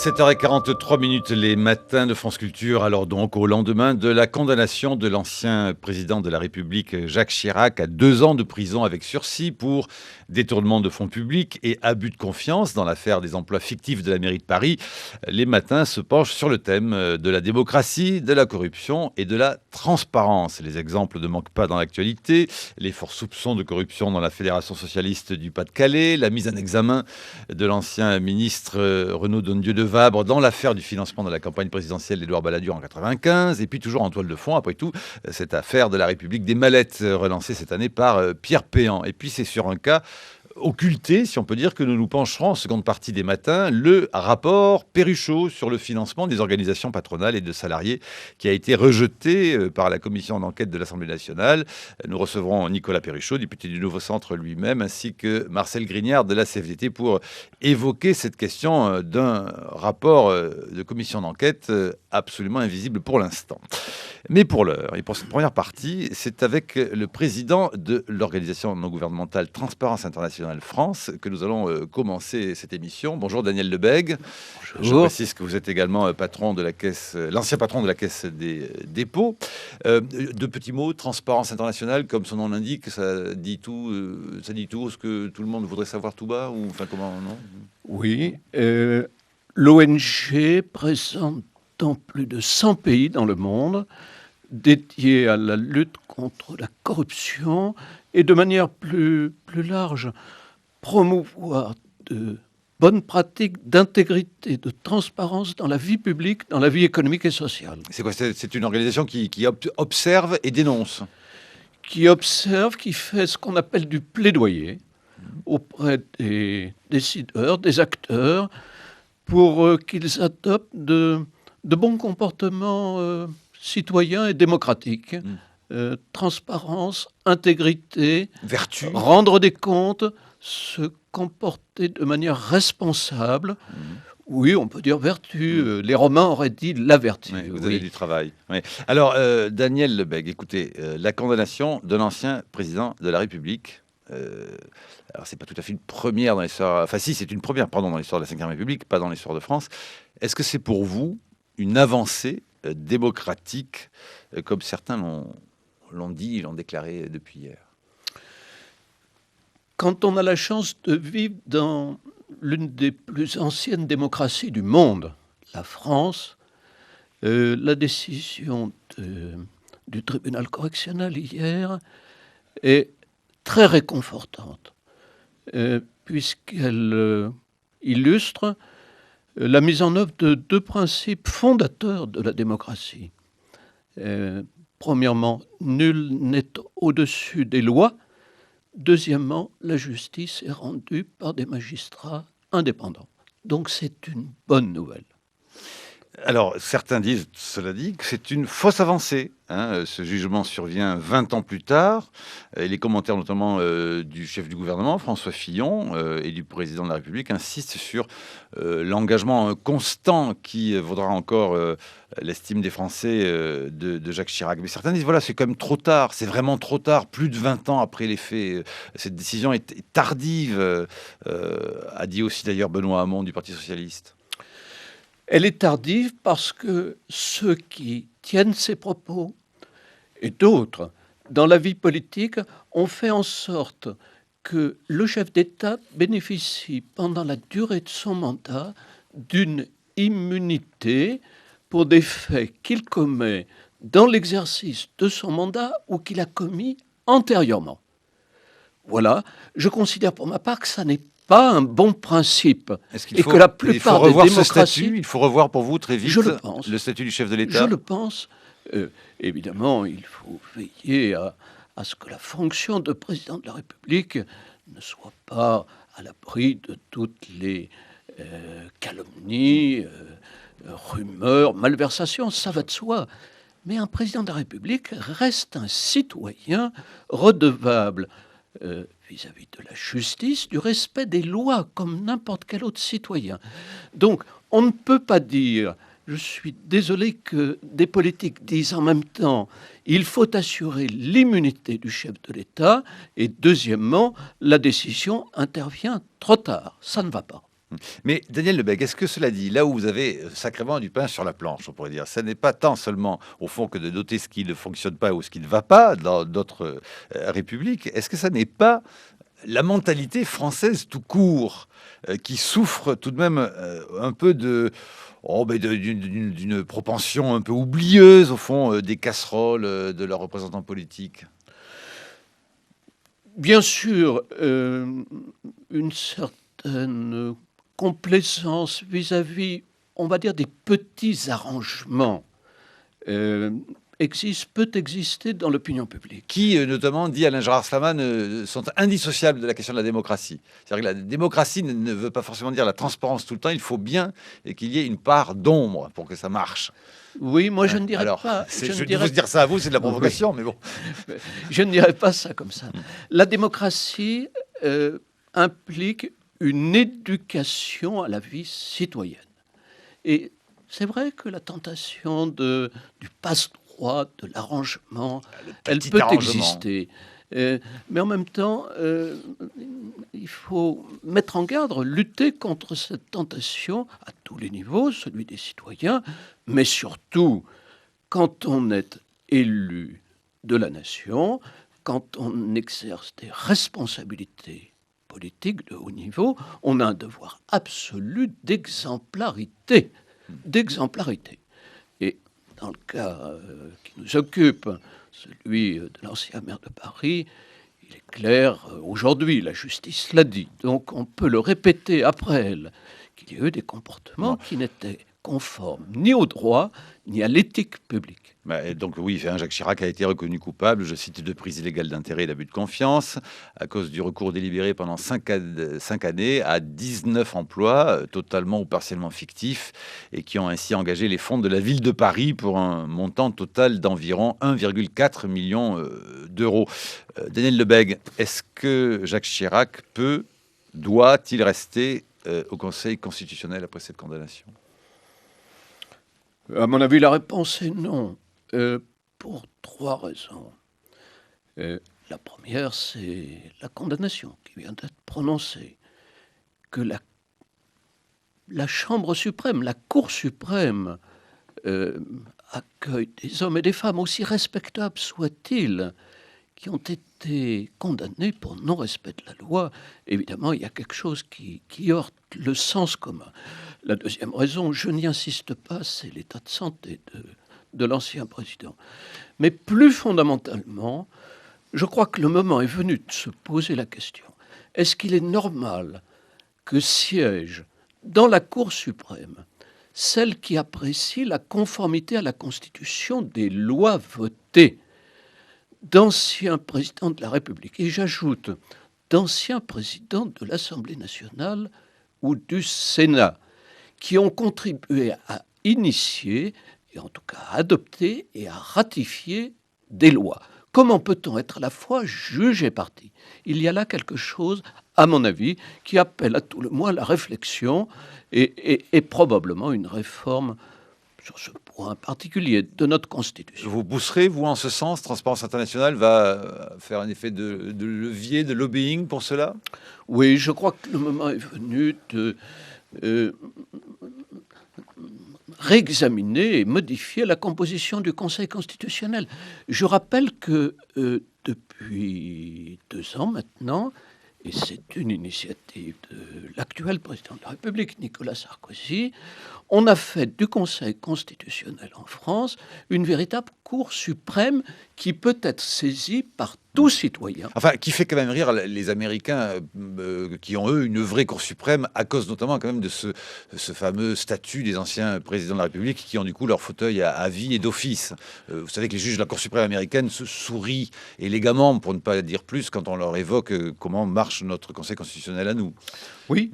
7h43 les matins de France Culture. Alors donc au lendemain de la condamnation de l'ancien président de la République Jacques Chirac à 2 ans de prison avec sursis pour détournement de fonds publics et abus de confiance dans l'affaire des emplois fictifs de la mairie de Paris, les matins se penchent sur le thème de la démocratie, de la corruption et de la transparence. Les exemples ne manquent pas dans l'actualité. Les forts soupçons de corruption dans la Fédération socialiste du Pas-de-Calais, la mise en examen de l'ancien ministre Renaud Dondieu-de-Vabre dans l'affaire du financement de la campagne présidentielle d'Édouard Balladur en 1995, et puis toujours en toile de fond, après tout, cette affaire de la République des mallettes relancée cette année par Pierre Péan. Et puis c'est sur un cas occulté, si on peut dire, que nous nous pencherons en seconde partie des matins, le rapport Perruchot sur le financement des organisations patronales et de salariés qui a été rejeté par la commission d'enquête de l'Assemblée nationale. Nous recevrons Nicolas Perruchot, député du Nouveau Centre lui-même, ainsi que Marcel Grignard de la CFDT pour évoquer cette question d'un rapport de commission d'enquête absolument invisible pour l'instant. Mais pour l'heure, et pour cette première partie, c'est avec le président de l'organisation non gouvernementale Transparence Internationale France que nous allons commencer cette émission. Bonjour Daniel Lebègue. Bonjour. Je précise que vous êtes également patron de la caisse, l'ancien patron de la Caisse des dépôts. Deux petits mots, Transparence Internationale, comme son nom l'indique, ça dit tout ce que tout le monde voudrait savoir tout bas, ou enfin comment, non? Oui, l'ONG présente dans plus de 100 pays dans le monde, dédiée à la lutte contre la corruption et de manière plus large, promouvoir de bonnes pratiques d'intégrité, de transparence dans la vie publique, dans la vie économique et sociale. C'est quoi? C'est une organisation qui observe et dénonce. Qui observe, qui fait ce qu'on appelle du plaidoyer auprès des décideurs, des acteurs, pour qu'ils adoptent de bons comportements citoyens et démocratiques. Transparence, intégrité, vertu, rendre des comptes, se comporter de manière responsable. Oui, on peut dire vertu. Les Romains auraient dit la vertu. Oui, vous avez du travail. Oui. Alors, Daniel Lebègue, écoutez, la condamnation de l'ancien président de la République. Alors, c'est pas tout à fait une première dans l'histoire. Enfin, si, c'est une première, pardon, dans l'histoire de la Ve République, pas dans l'histoire de France. Est-ce que c'est pour vous une avancée démocratique, comme certains l'ont dit, l'ont déclaré depuis hier? Quand on a la chance de vivre dans l'une des plus anciennes démocraties du monde, la France, la décision du tribunal correctionnel hier est très réconfortante, puisqu'elle illustre la mise en œuvre de 2 principes fondateurs de la démocratie. Premièrement, nul n'est au-dessus des lois. Deuxièmement, la justice est rendue par des magistrats indépendants. Donc c'est une bonne nouvelle. Alors, certains disent, cela dit, que c'est une fausse avancée. Ce jugement survient 20 ans plus tard. Et les commentaires, notamment du chef du gouvernement, François Fillon, et du président de la République, insistent sur l'engagement constant qui vaudra encore l'estime des Français de Jacques Chirac. Mais certains disent, voilà, c'est quand même trop tard. C'est vraiment trop tard, plus de 20 ans après les faits. Cette décision est tardive, a dit aussi d'ailleurs Benoît Hamon du Parti socialiste. Elle est tardive parce que ceux qui tiennent ces propos et d'autres dans la vie politique ont fait en sorte que le chef d'État bénéficie pendant la durée de son mandat d'une immunité pour des faits qu'il commet dans l'exercice de son mandat ou qu'il a commis antérieurement. Voilà, je considère pour ma part que ça n'est pas un bon principe. Et que la plupart des démocraties... Il faut revoir pour vous très vite le statut du chef de l'État. Je le pense. Évidemment, il faut veiller à ce que la fonction de président de la République ne soit pas à l'abri de toutes les calomnies, rumeurs, malversations, ça va de soi. Mais un président de la République reste un citoyen redevable vis-à-vis de la justice, du respect des lois, comme n'importe quel autre citoyen. Donc, on ne peut pas dire, je suis désolé que des politiques disent en même temps, il faut assurer l'immunité du chef de l'État, et deuxièmement, la décision intervient trop tard. Ça ne va pas. Mais Daniel Lebègue, est-ce que cela dit, là où vous avez sacrément du pain sur la planche, on pourrait dire, ça n'est pas tant seulement au fond que de noter ce qui ne fonctionne pas ou ce qui ne va pas dans d'autres républiques, est-ce que ça n'est pas la mentalité française tout court qui souffre tout de même un peu d'une propension un peu oublieuse, au fond, des casseroles de leurs représentants politiques? Bien sûr, une certaine complaisance vis-à-vis, on va dire, des petits arrangements peut exister dans l'opinion publique. Qui, notamment, dit Alain Gérard Slaman, sont indissociables de la question de la démocratie. C'est-à-dire que la démocratie ne veut pas forcément dire la transparence tout le temps. Il faut bien qu'il y ait une part d'ombre pour que ça marche. Oui, moi je ne dirais Alors, pas. je ne vous dire ça à vous, c'est de la provocation, Oui. mais bon. Je ne dirais pas ça comme ça. La démocratie implique une éducation à la vie citoyenne. Et c'est vrai que la tentation du passe-droit, de l'arrangement, elle peut exister. Mais en même temps, il faut mettre en garde, lutter contre cette tentation à tous les niveaux, celui des citoyens, mais surtout quand on est élu de la nation, quand on exerce des responsabilités politiques de haut niveau, on a un devoir absolu d'exemplarité. Et dans le cas qui nous occupe, celui de l'ancien maire de Paris, il est clair, aujourd'hui, la justice l'a dit, donc on peut le répéter après elle, qu'il y a eu des comportements qui n'étaient conformes ni au droit, ni à l'éthique publique. Et donc oui, Jacques Chirac a été reconnu coupable, je cite, de prise illégale d'intérêt et d'abus de confiance, à cause du recours délibéré pendant 5 années à 19 emplois, totalement ou partiellement fictifs, et qui ont ainsi engagé les fonds de la ville de Paris pour un montant total d'environ 1,4 million d'euros. Daniel Lebègue, est-ce que Jacques Chirac doit-il rester au Conseil constitutionnel après cette condamnation? À mon avis, la réponse est non, pour 3 raisons. La première, c'est la condamnation qui vient d'être prononcée, que la Chambre suprême, la Cour suprême, accueille des hommes et des femmes, aussi respectables soient-ils, qui ont été condamnés pour non-respect de la loi. Évidemment, il y a quelque chose qui heurte le sens commun. La deuxième raison, je n'y insiste pas, c'est l'état de santé de l'ancien président. Mais plus fondamentalement, je crois que le moment est venu de se poser la question. Est-ce qu'il est normal que siège dans la Cour suprême celle qui apprécie la conformité à la Constitution des lois votées d'anciens présidents de la République, et j'ajoute d'anciens présidents de l'Assemblée nationale ou du Sénat, qui ont contribué à initier, et en tout cas à adopter et à ratifier des lois. Comment peut-on être à la fois juge et partie? Il y a là quelque chose, à mon avis, qui appelle à tout le moins la réflexion et probablement une réforme sur ce point particulier de notre Constitution. Vous pousserez, vous, en ce sens? Transparence internationale va faire un effet de levier, de lobbying pour cela? Oui, je crois que le moment est venu de réexaminer et modifier la composition du Conseil constitutionnel. Je rappelle que depuis 2 ans maintenant, et c'est une initiative de l'actuel président de la République, Nicolas Sarkozy, on a fait du Conseil constitutionnel en France une véritable Cour suprême qui peut être saisie par tout citoyen. Enfin, qui fait quand même rire les Américains qui ont, eux, une vraie Cour suprême à cause notamment quand même de ce fameux statut des anciens présidents de la République qui ont du coup leur fauteuil à vie et d'office. Vous savez que les juges de la Cour suprême américaine se sourient élégamment, pour ne pas dire plus, quand on leur évoque comment marche notre Conseil constitutionnel à nous. Oui,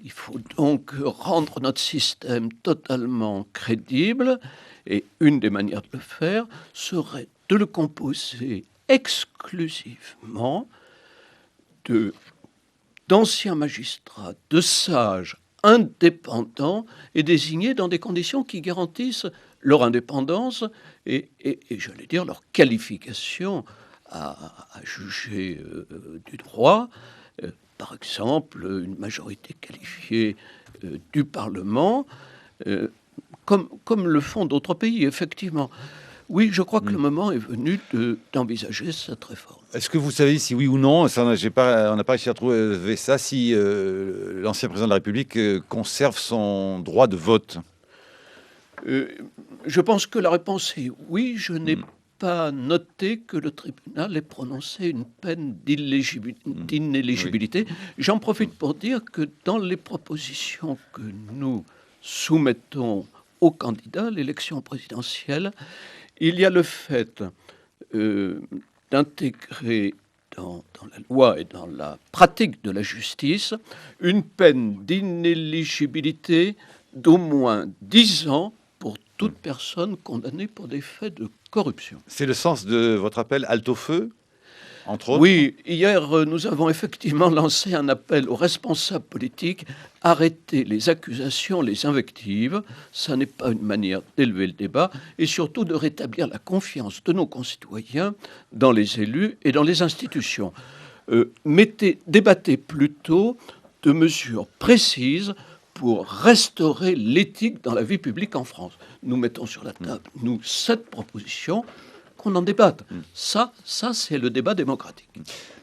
il faut donc rendre notre système totalement crédible, et une des manières de le faire serait de le composer exclusivement d'anciens magistrats, de sages indépendants et désignés dans des conditions qui garantissent leur indépendance et j'allais dire, leur qualification à juger du droit, par exemple, une majorité qualifiée du Parlement, comme le font d'autres pays, effectivement. Oui, je crois que le moment est venu d'envisager cette réforme. Est-ce que vous savez si oui ou non, ça, on n'a pas réussi à trouver ça, si l'ancien président de la République conserve son droit de vote? Je pense que la réponse est oui. Je n'ai pas noté que le tribunal ait prononcé une peine d'inéligibilité. J'en profite pour dire que dans les propositions que nous soumettons aux candidats à l'élection présidentielle, il y a le fait d'intégrer dans la loi et dans la pratique de la justice une peine d'inéligibilité d'au moins 10 ans pour toute personne condamnée pour des faits de corruption. C'est le sens de votre appel Halte au feu, entre autres? Oui, hier, nous avons effectivement lancé un appel aux responsables politiques: arrêter les accusations, les invectives. Ça n'est pas une manière d'élever le débat, et surtout de rétablir la confiance de nos concitoyens dans les élus et dans les institutions. Débattez plutôt de mesures précises pour restaurer l'éthique dans la vie publique en France. Nous mettons sur la table, nous, cette proposition, qu'on en débatte. Ça, c'est le débat démocratique.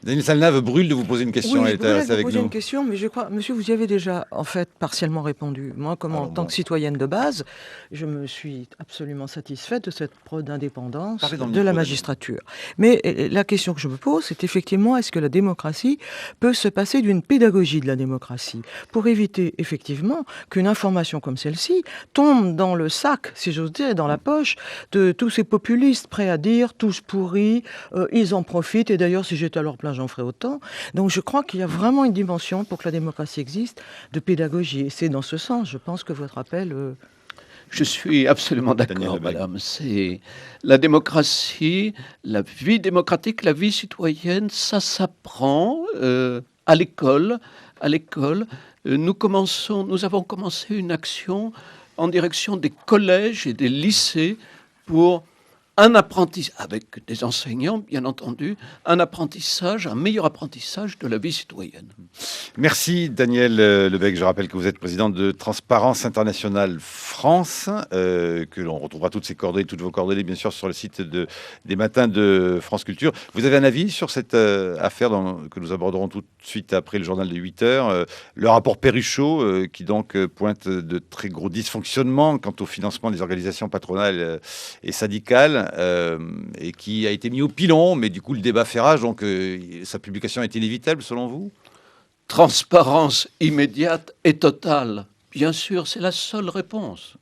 Daniel Salnave brûle de vous poser une question. Oui, Elle est restée avec poser nous. une question, mais je crois, monsieur, vous y avez déjà, en fait, partiellement répondu. Moi, en tant que citoyenne de base, je me suis absolument satisfaite de cette preuve d'indépendance de la magistrature. Mais la question que je me pose, c'est effectivement, est-ce que la démocratie peut se passer d'une pédagogie de la démocratie pour éviter, effectivement, qu'une information comme celle-ci tombe dans le sac, si j'ose dire, dans la poche de tous ces populistes prêts à dire, tous pourris, ils en profitent, et d'ailleurs, si j'étais à leur place, j'en ferai autant. Donc je crois qu'il y a vraiment une dimension, pour que la démocratie existe, de pédagogie. Et c'est dans ce sens, je pense, que votre appel... Je suis absolument d'accord, madame. C'est la démocratie, la vie démocratique, la vie citoyenne, ça s'apprend à l'école. Nous avons commencé une action en direction des collèges et des lycées pour un apprentissage, avec des enseignants, bien entendu, un meilleur apprentissage de la vie citoyenne. Merci Daniel Lebecq. Je rappelle que vous êtes président de Transparence Internationale France, que l'on retrouvera toutes vos coordonnées, bien sûr, sur le site des Matins de France Culture. Vous avez un avis sur cette affaire que nous aborderons tout de suite après le journal de 8 heures, le rapport Perruchot, qui donc pointe de très gros dysfonctionnements quant au financement des organisations patronales et syndicales, et qui a été mis au pilon, mais du coup le débat fait rage, donc sa publication est inévitable selon vous? Transparence immédiate et totale, bien sûr, c'est la seule réponse.